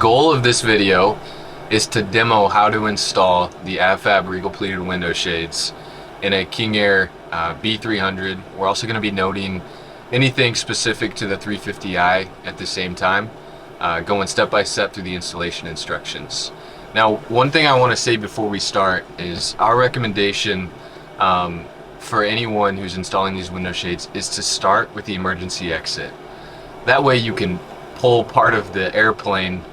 goal of this video is to demo how to install the AvFab Regal Pleated Window Shades in a King Air B300. We're also going to be noting anything specific to the 350i at the same time, going step by step through the installation instructions. Now, one thing I want to say before we start is our recommendation for anyone who's installing these window shades is to start with the emergency exit. That way you can pull part of the airplane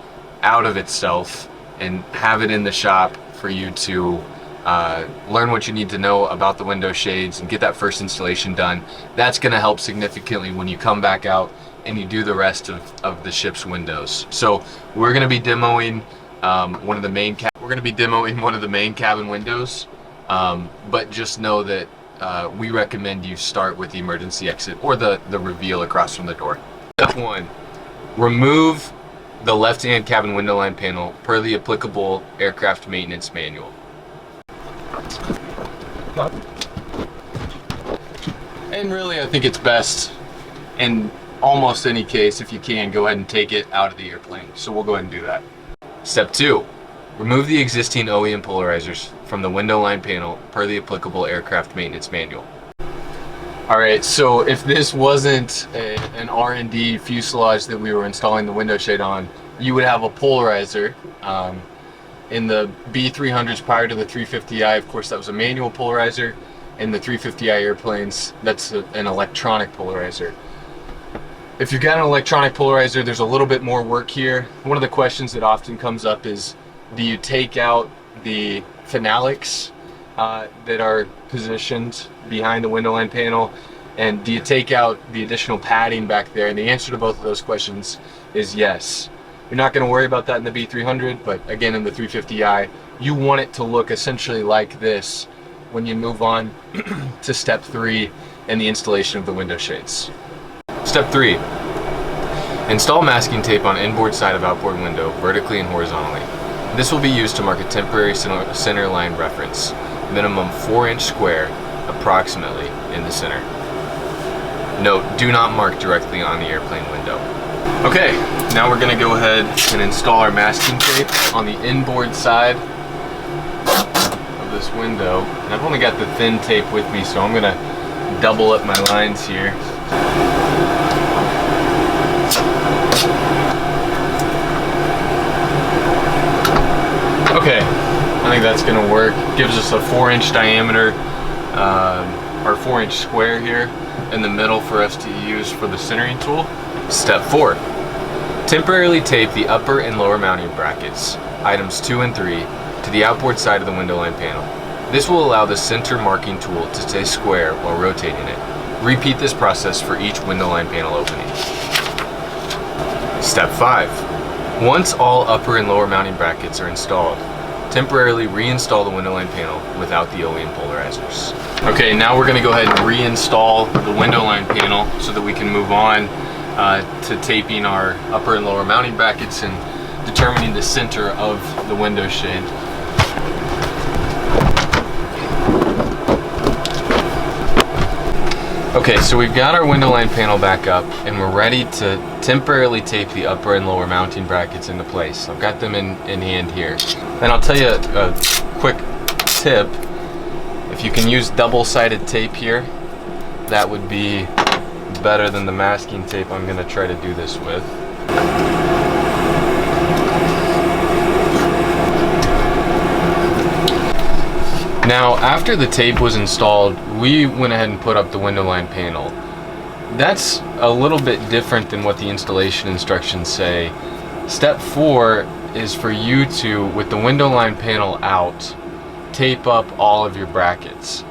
out of itself and have it in the shop for you to learn what you need to know about the window shades and get that first installation done. That's going to help significantly when you come back out and you do the rest of the ship's windows. So we're going to be demoing one of the main cabin windows, but just know that we recommend you start with the emergency exit or the reveal across from the door. Step 1. Remove the left-hand cabin window line panel per the applicable aircraft maintenance manual. And really, I think it's best in almost any case, if you can, go ahead and take it out of the airplane. So we'll go ahead and do that. Step 2. Remove the existing OEM polarizers from the window line panel per the applicable aircraft maintenance manual. Alright, so if this wasn't an R&D fuselage that we were installing the window shade on, you would have a polarizer. In the B300s prior to the 350i, of course, that was a manual polarizer. In the 350i airplanes, that's an electronic polarizer. If you've got an electronic polarizer, there's a little bit more work here. One of the questions that often comes up is, do you take out the phenolics that are positioned behind the window line panel, and do you take out the additional padding back there? And the answer to both of those questions is yes. You're not going to worry about that in the B300, but again, in the 350i, you want it to look essentially like this when you move on to step 3 and the installation of the window shades. Step 3. Install masking tape on inboard side of outboard window vertically and horizontally. This will be used to mark a temporary center line reference, minimum 4-inch square, approximately in the center. Note, do not mark directly on the airplane window. Okay, now we're going to go ahead and install our masking tape on the inboard side of this window. And I've only got the thin tape with me, so I'm going to double up my lines here. Okay, I think that's going to work. Gives us a 4-inch diameter, or 4-inch square here in the middle for us to use for the centering tool. Step 4. Temporarily tape the upper and lower mounting brackets, items 2 and 3, to the outboard side of the window line panel. This will allow the center marking tool to stay square while rotating it. Repeat this process for each window line panel opening. Step 5. Once all upper and lower mounting brackets are installed, temporarily reinstall the window line panel without the OEM polarizers. Okay, now we're going to go ahead and reinstall the window line panel so that we can move on to taping our upper and lower mounting brackets and determining the center of the window shade. Okay, so we've got our window line panel back up and we're ready to temporarily tape the upper and lower mounting brackets into place. I've got them in hand here. And I'll tell you a quick tip. If you can use double-sided tape here, that would be better than the masking tape I'm going to try to do this with. Now, after the tape was installed, we went ahead and put up the window line panel. That's a little bit different than what the installation instructions say. Step 4 is for you to, with the window line panel out, tape up all of your brackets.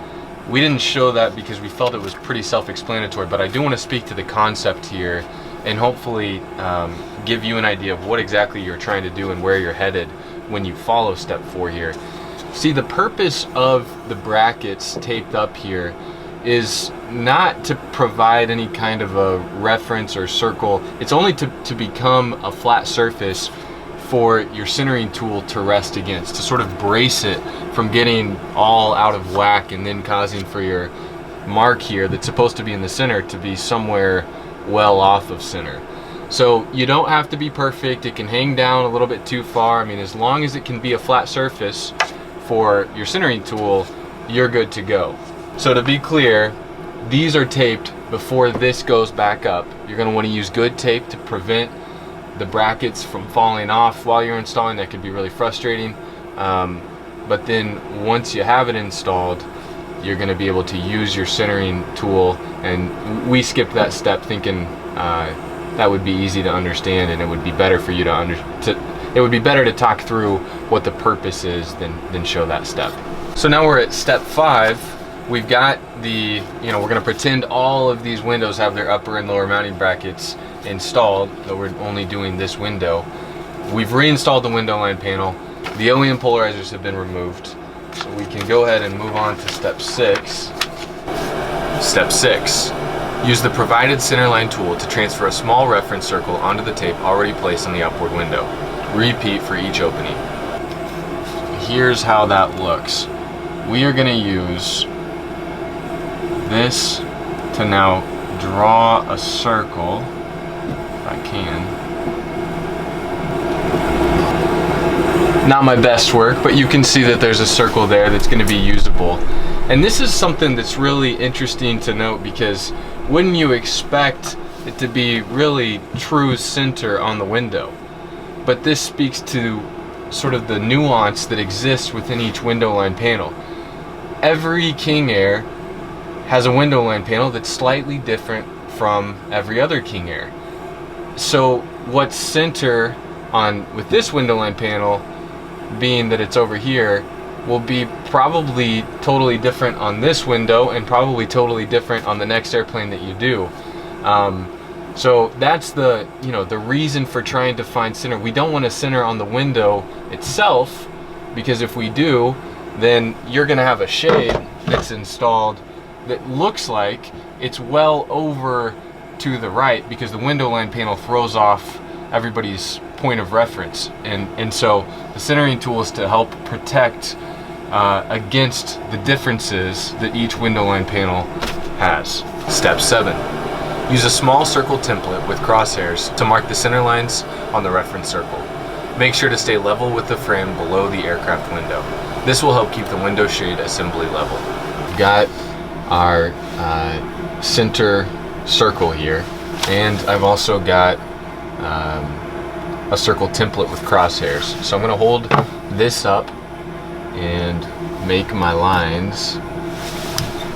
We didn't show that because we felt it was pretty self-explanatory, but I do want to speak to the concept here and hopefully give you an idea of what exactly you're trying to do and where you're headed when you follow step 4 here. See, the purpose of the brackets taped up here is not to provide any kind of a reference or circle. It's only to become a flat surface for your centering tool to rest against, to sort of brace it from getting all out of whack and then causing for your mark here that's supposed to be in the center to be somewhere well off of center. So you don't have to be perfect. It can hang down a little bit too far. I mean, as long as it can be a flat surface for your centering tool, you're good to go. So to be clear, these are taped before this goes back up. You're going to want to use good tape to prevent the brackets from falling off while you're installing. That could be really frustrating. But then once you have it installed, you're going to be able to use your centering tool. And we skipped that step thinking that would be easy to understand, and it would be better for you it would be better to talk through what the purpose is than show that step. So now we're at step 5. We've got we're going to pretend all of these windows have their upper and lower mounting brackets installed, though we're only doing this window. We've reinstalled the window line panel. The OEM polarizers have been removed. So we can go ahead and move on to step 6. Step 6. Use the provided centerline tool to transfer a small reference circle onto the tape already placed on the upward window. Repeat for each opening. Here's how that looks. We are going to use this to now draw a circle, if I can. Not my best work, but you can see that there's a circle there that's going to be usable. And this is something that's really interesting to note, because wouldn't you expect it to be really true center on the window? But this speaks to sort of the nuance that exists within each window line panel. Every King Air has a window line panel that's slightly different from every other King Air. So what's center with this window line panel, being that it's over here, will be probably totally different on this window and probably totally different on the next airplane that you do. So that's the reason for trying to find center. We don't want to center on the window itself, because if we do, then you're going to have a shade that's installed that looks like it's well over to the right, because the window line panel throws off everybody's point of reference. And so the centering tool is to help protect against the differences that each window line panel has. Step 7. Use a small circle template with crosshairs to mark the center lines on the reference circle. Make sure to stay level with the frame below the aircraft window. This will help keep the window shade assembly level. We've got our center circle here, and I've also got a circle template with crosshairs. So I'm going to hold this up and make my lines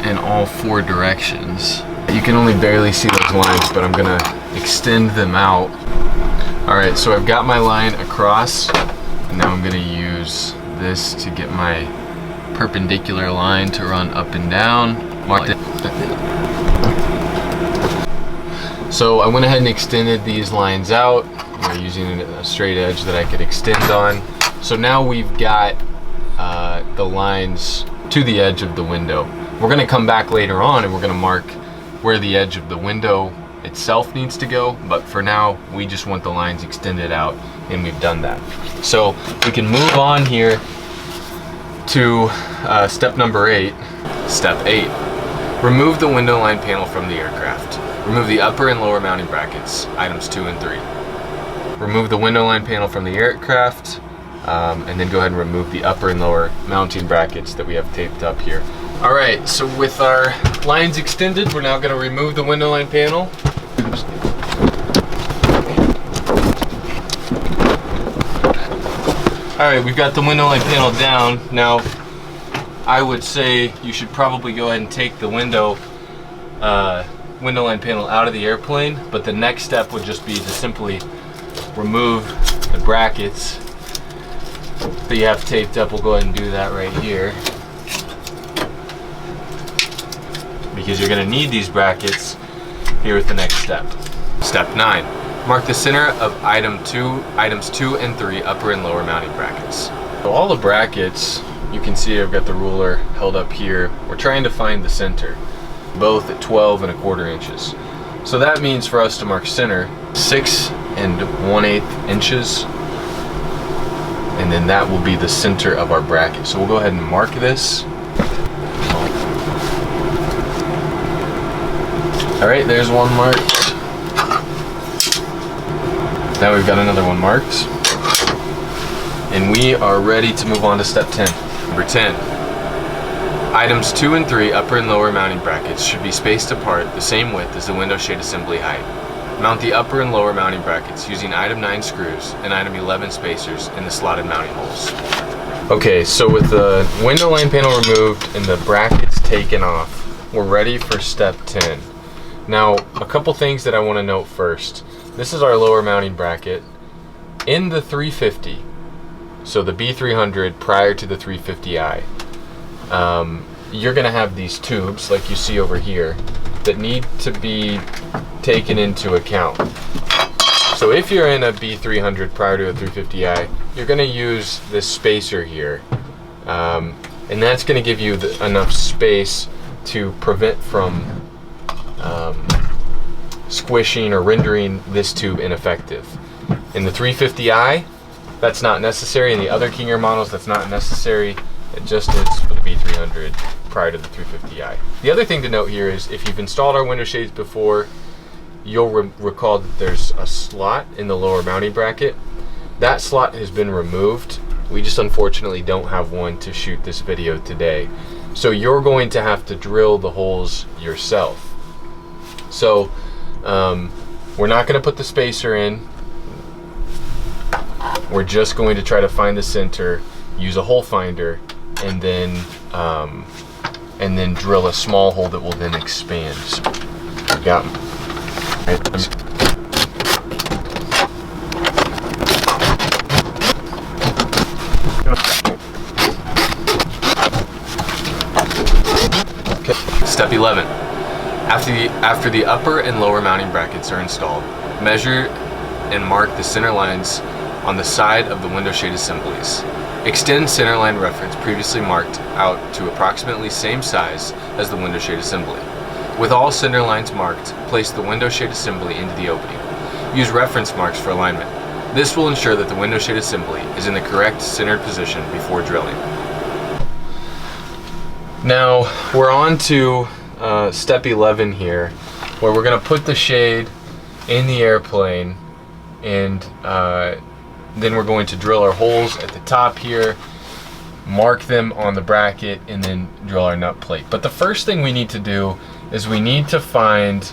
in all 4 directions. You can only barely see those lines, but I'm going to extend them out. Alright, so I've got my line across, and now I'm going to use this to get my perpendicular line to run up and down. Marked it. So I went ahead and extended these lines out, using a straight edge that I could extend on. So now we've got the lines to the edge of the window. We're going to come back later on and we're going to mark where the edge of the window itself needs to go, but for now we just want the lines extended out, and we've done that. So we can move on here to step number 8. Step 8. Remove the window line panel from the aircraft. Remove the upper and lower mounting brackets, items 2 and 3. Remove the window line panel from the aircraft, and then go ahead and remove the upper and lower mounting brackets that we have taped up here. Alright, so with our lines extended, we're now going to remove the window line panel. Alright, we've got the window line panel down. Now, I would say you should probably go ahead and take the window line panel out of the airplane, but the next step would just be to simply remove the brackets that you have taped up. We'll go ahead and do that right here, because you're going to need these brackets here with the next step. Step 9. Mark the center of items 2 and 3 upper and lower mounting brackets. So all the brackets, you can see I've got the ruler held up here. We're trying to find the center, both at 12 1/4 inches. So that means for us to mark center, 6 1/8 inches, and then that will be the center of our bracket. So we'll go ahead and mark this. All right, there's one marked. Now we've got another one marked. And we are ready to move on to step 10. Number 10. Items 2 and 3 upper and lower mounting brackets should be spaced apart the same width as the window shade assembly height. Mount the upper and lower mounting brackets using item 9 screws and item 11 spacers in the slotted mounting holes. Okay, so with the window line panel removed and the brackets taken off, we're ready for step 10. Now, a couple things that I want to note first. This is our lower mounting bracket. In the 350, so the B300 prior to the 350i, you're going to have these tubes, like you see over here, that need to be taken into account. So if you're in a B300 prior to a 350i, you're going to use this spacer here, and that's going to give you enough space to prevent from squishing or rendering this tube ineffective. In the 350i, that's not necessary. In the other King Air models, that's not necessary. It just is for the B300 prior to the 350i. The other thing to note here is if you've installed our window shades before, you'll recall that there's a slot in the lower mounting bracket. That slot has been removed. We just unfortunately don't have one to shoot this video today. So you're going to have to drill the holes yourself. So we're not going to put the spacer in. We're just going to try to find the center, use a hole finder, and then drill a small hole that will then expand. So, yeah. Okay. Step 11. After the upper and lower mounting brackets are installed, measure and mark the center lines on the side of the window shade assemblies. Extend center line reference previously marked out to approximately same size as the window shade assembly. With all center lines marked, place the window shade assembly into the opening. Use reference marks for alignment. This will ensure that the window shade assembly is in the correct centered position before drilling. Now we're on to step 11 here, where we're going to put the shade in the airplane, and then we're going to drill our holes at the top here, mark them on the bracket, and then drill our nut plate. But the first thing we need to do is we need to find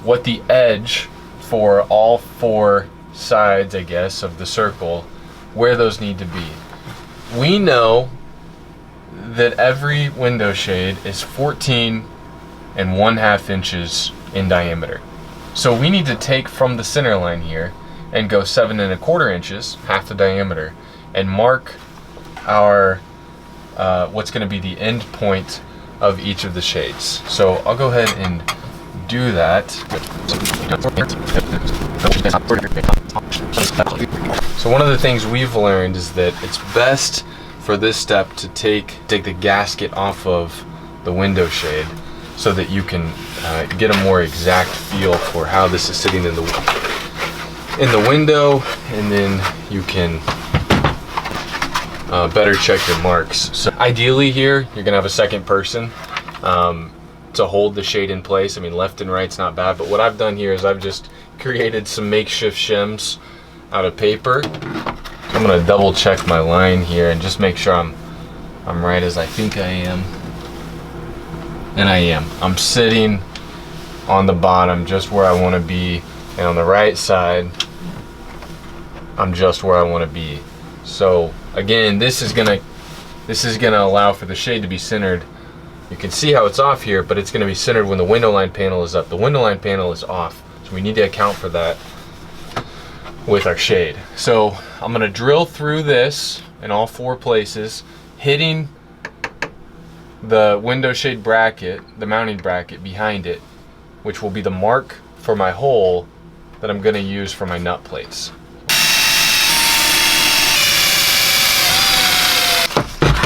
what the edge for all 4 sides, I guess, of the circle, where those need to be. We know that every window shade is 14 1/2 inches in diameter. So we need to take from the center line here and go 7 1/4 inches, half the diameter, and mark our what's going to be the end point of each of the shades. So I'll go ahead and do that. So one of the things we've learned is that it's best for this step to take the gasket off of the window shade so that you can get a more exact feel for how this is sitting in the window, and then you can better check your marks. So ideally here, you're gonna have a second person to hold the shade in place. I mean, left and right's not bad, but what I've done here is I've just created some makeshift shims out of paper. I'm gonna double check my line here and just make sure I'm right as I think I am. And I am. I'm sitting on the bottom just where I want to be, and on the right side I'm just where I want to be. So again, this is gonna allow for the shade to be centered. You can see how it's off here, but it's gonna be centered when the window line panel is up. The window line panel is off, so we need to account for that with our shade. So I'm gonna drill through this in all 4 places, hitting the window shade bracket, the mounting bracket behind it, which will be the mark for my hole that I'm gonna use for my nut plates.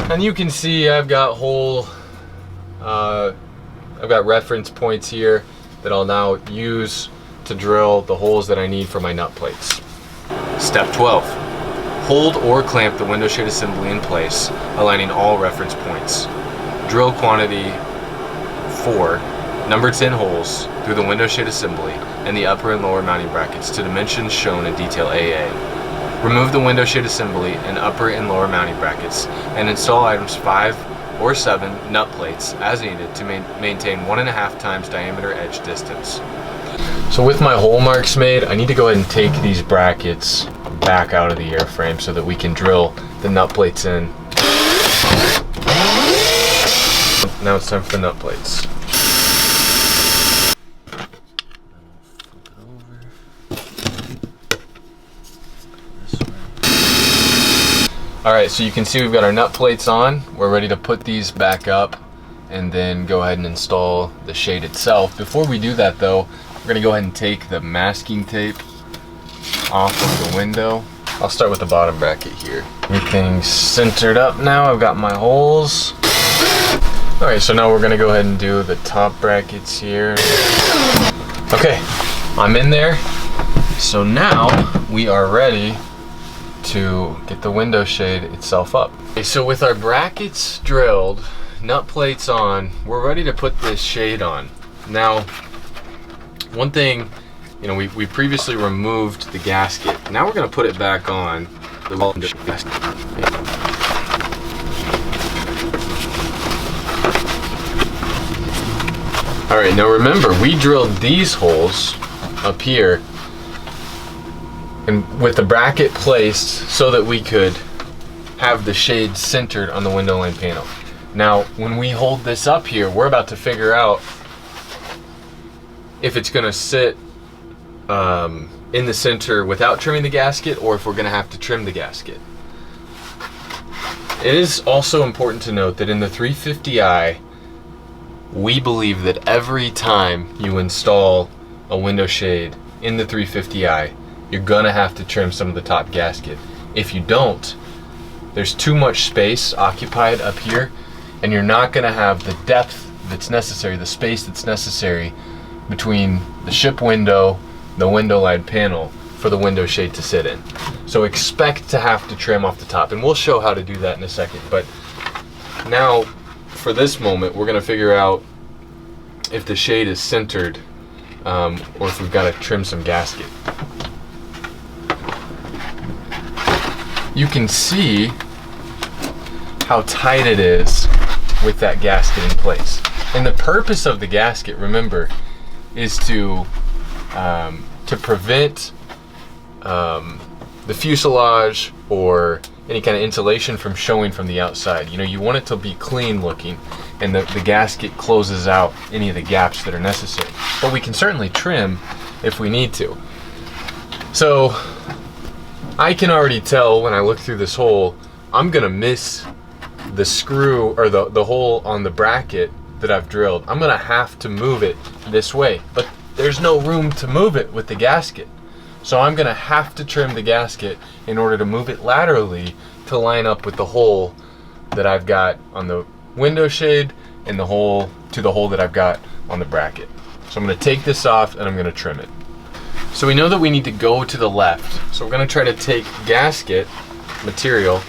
And you can see I've got reference points here that I'll now use to drill the holes that I need for my nut plates. Step 12. Hold or clamp the window shade assembly in place, aligning all reference points. Drill quantity 4 number 10 holes through the window shade assembly and the upper and lower mounting brackets to dimensions shown in detail AA. Remove the window shade assembly and upper and lower mounting brackets and install items 5 or 7 nut plates as needed to maintain 1.5 times diameter edge distance. So with my hole marks made, I need to go ahead and take these brackets back out of the airframe so that we can drill the nut plates in. Now it's time for the nut plates. Alright, so you can see we've got our nut plates on. We're ready to put these back up and then go ahead and install the shade itself. Before we do that though, we're going to go ahead and take the masking tape off of the window. I'll start with the bottom bracket here. Everything's centered up now. I've got my holes. Alright, so now we're going to go ahead and do the top brackets here. Okay, I'm in there. So now we are ready to get the window shade itself up. Okay, so with our brackets drilled, nut plates on, we're ready to put this shade on. Now, one thing, you know, we previously removed the gasket. Now we're going to put it back on the window gasket. All right, now remember, we drilled these holes up here and with the bracket placed so that we could have the shade centered on the window line panel. Now, when we hold this up here, we're about to figure out if it's gonna sit in the center without trimming the gasket or if we're gonna have to trim the gasket. It is also important to note that in the 350i, we believe that every time you install a window shade in the 350i, you're gonna have to trim some of the top gasket. If you don't, there's too much space occupied up here and you're not gonna have the depth that's necessary, the space that's necessary between the ship window, the window line panel for the window shade to sit in. So expect to have to trim off the top, and we'll show how to do that in a second. But now, for this moment, we're gonna figure out if the shade is centered or if we've gotta trim some gasket. You can see how tight it is with that gasket in place. And the purpose of the gasket, remember, is to prevent the fuselage or any kind of insulation from showing from the outside. You know, you want it to be clean looking, and the gasket closes out any of the gaps that are necessary. But we can certainly trim if we need to. So I can already tell when I look through this hole, I'm gonna miss the screw or the hole on the bracket that I've drilled. I'm gonna have to move it this way, but there's no room to move it with the gasket. So I'm gonna have to trim the gasket in order to move it laterally to line up with the hole that I've got on the window shade and the hole that I've got on the bracket. So I'm gonna take this off and I'm gonna trim it. So we know that we need to go to the left. So we're gonna try to take gasket material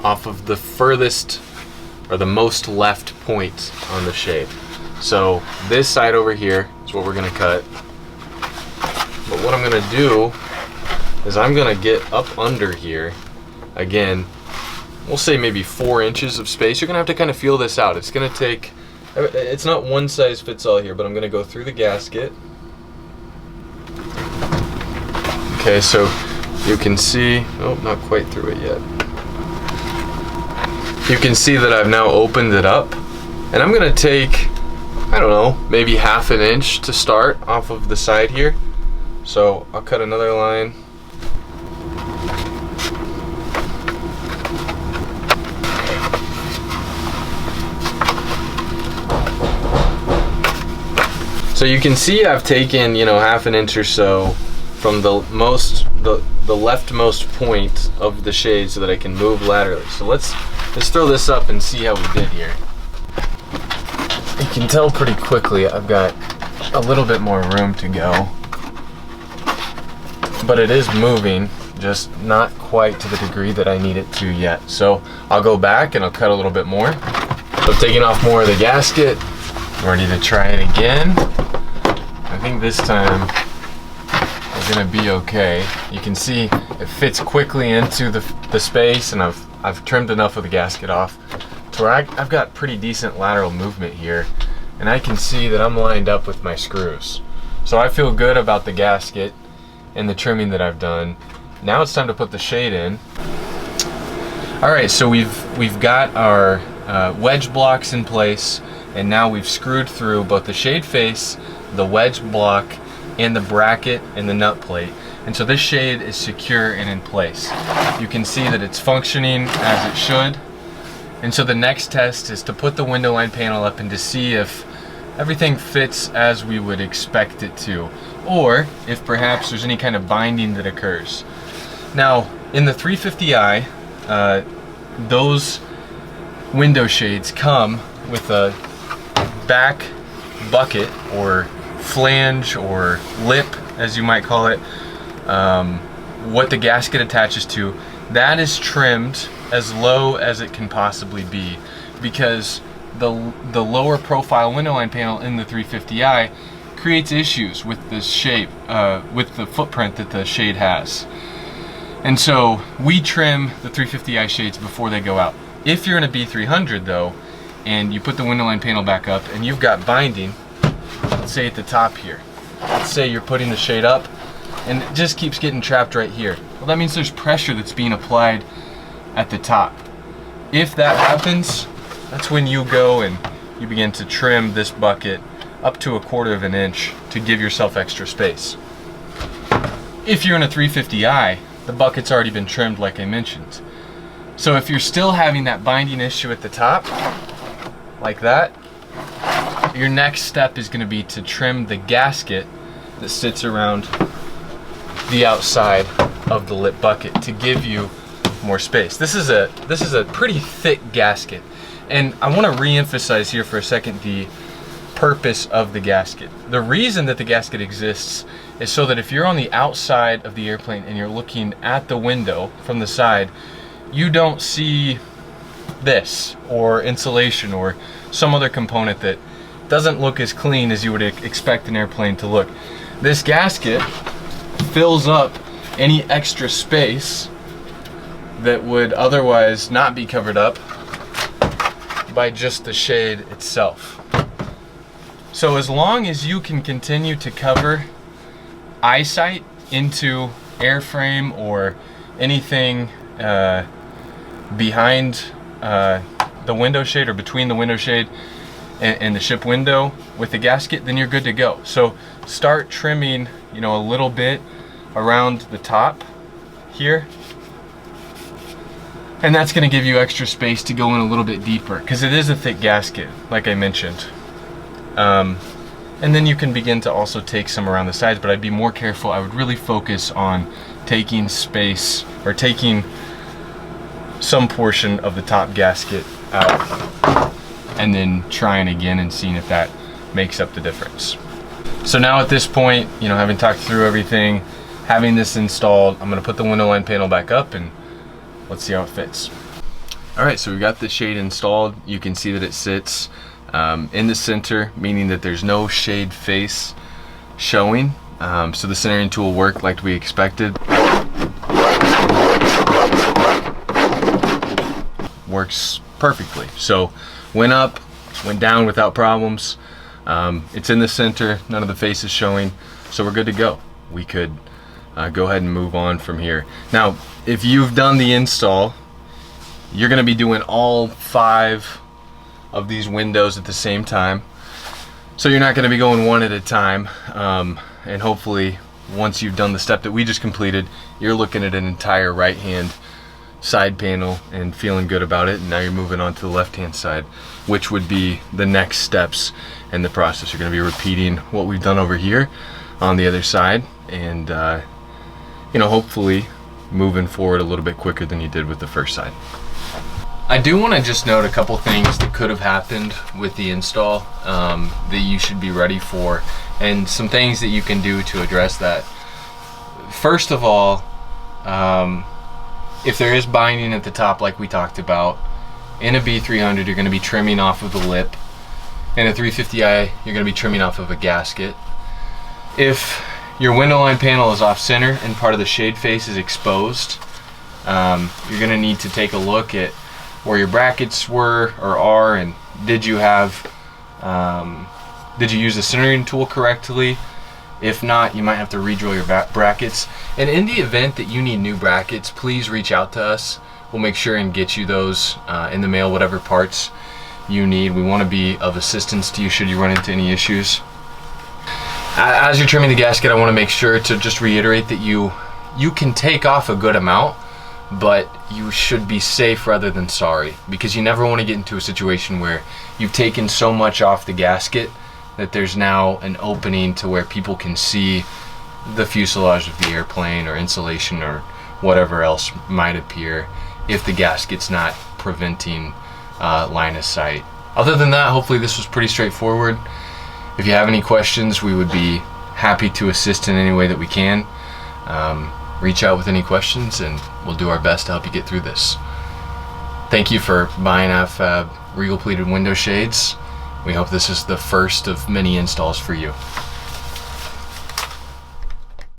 off of the furthest or the most left point on the shade. So this side over here is what we're gonna cut. But what I'm gonna do is I'm gonna get up under here. Again, we'll say maybe 4 inches of space. You're gonna have to kind of feel this out. It's gonna take, it's not one size fits all here, but I'm gonna go through the gasket. Okay, so you can see, oh, not quite through it yet. You can see that I've now opened it up, and I'm gonna take, I don't know, maybe 1/2 inch to start off of the side here. So I'll cut another line. So you can see I've taken, you know, 1/2 inch or so from the leftmost point of the shade so that I can move laterally. So let's throw this up and see how we did here. You can tell pretty quickly I've got a little bit more room to go, but it is moving, just not quite to the degree that I need it to yet. So I'll go back and I'll cut a little bit more. So I'm taking off more of the gasket, Ready to try it again. I think this time we're gonna be okay. You can see it fits quickly into the space, and I've trimmed enough of the gasket off to where I've got pretty decent lateral movement here, and I can see that I'm lined up with my screws. So I feel good about the gasket and the trimming that I've done. Now it's time to put the shade in. All right, so we've got our wedge blocks in place, and now we've screwed through both the shade face, the wedge block, and the bracket and the nut plate. And so this shade is secure and in place. You can see that it's functioning as it should. And so the next test is to put the window line panel up and to see if everything fits as we would expect it to, or if perhaps there's any kind of binding that occurs. Now, in the 350i, those window shades come with a back bucket, or flange, or lip, as you might call it. What the gasket attaches to, that is trimmed as low as it can possibly be, because the lower profile window line panel in the 350i creates issues with the shape, with the footprint that the shade has. And so we trim the 350i shades before they go out. If you're in a B300 though, and you put the window line panel back up and you've got binding, let's say at the top here, let's say you're putting the shade up and it just keeps getting trapped right here. Well, that means there's pressure that's being applied at the top. If that happens, that's when you go and you begin to trim this bucket up to 1/4 of an inch to give yourself extra space. If you're in a 350i, the bucket's already been trimmed like I mentioned. So if you're still having that binding issue at the top, like that, your next step is going to be to trim the gasket that sits around the outside of the lip bucket to give you more space. This is a pretty thick gasket, and I want to re-emphasize here for a second the purpose of the gasket. The reason that the gasket exists is so that if you're on the outside of the airplane and you're looking at the window from the side, you don't see this or insulation or some other component that doesn't look as clean as you would expect an airplane to look. This gasket fills up any extra space that would otherwise not be covered up by just the shade itself. So as long as you can continue to cover eyesight into airframe or anything behind the window shade or between the window shade and the ship window with the gasket, then you're good to go. So start trimming, you know, a little bit around the top here, and that's going to give you extra space to go in a little bit deeper, because it is a thick gasket like I mentioned. And then you can begin to also take some around the sides, but I'd be more careful. I would really focus on taking space, or taking some portion of the top gasket out and then trying again and seeing if that makes up the difference. So now at this point, you know, having talked through everything, having this installed, I'm gonna put the window line panel back up and let's see how it fits. All right, so we got the shade installed. You can see that it sits in the center, meaning that there's no shade face showing. So the centering tool worked like we expected. Works perfectly. So went up, went down without problems. It's in the center, none of the face is showing, so we're good to go. We could go ahead and move on from here. Now, if you've done the install, you're gonna be doing all 5 of these windows at the same time. So you're not gonna be going one at a time. And hopefully, once you've done the step that we just completed, you're looking at an entire right-hand side panel and feeling good about it. And now you're moving on to the left-hand side, which would be the next steps in the process. You're gonna be repeating what we've done over here on the other side, and you know, hopefully moving forward a little bit quicker than you did with the first side. I do want to just note a couple things that could have happened with the install that you should be ready for, and some things that you can do to address that. First of all, if there is binding at the top like we talked about, in a B300 you're going to be trimming off of the lip, and a 350i, you're going to be trimming off of a gasket. If your window line panel is off center and part of the shade face is exposed, you're going to need to take a look at where your brackets were or are, and did you use the centering tool correctly? If not, you might have to redrill your brackets. And in the event that you need new brackets, please reach out to us. We'll make sure and get you those in the mail, whatever parts you need. We want to be of assistance to you should you run into any issues. As you're trimming the gasket, I want to make sure to just reiterate that you can take off a good amount, but you should be safe rather than sorry, because you never want to get into a situation where you've taken so much off the gasket that there's now an opening to where people can see the fuselage of the airplane or insulation or whatever else might appear if the gasket's not preventing line of sight. Other than that, hopefully this was pretty straightforward. If you have any questions, we would be happy to assist in any way that we can. Reach out with any questions and we'll do our best to help you get through this. Thank you for buying AvFab Regal Pleated Window Shades. We hope this is the first of many installs for you.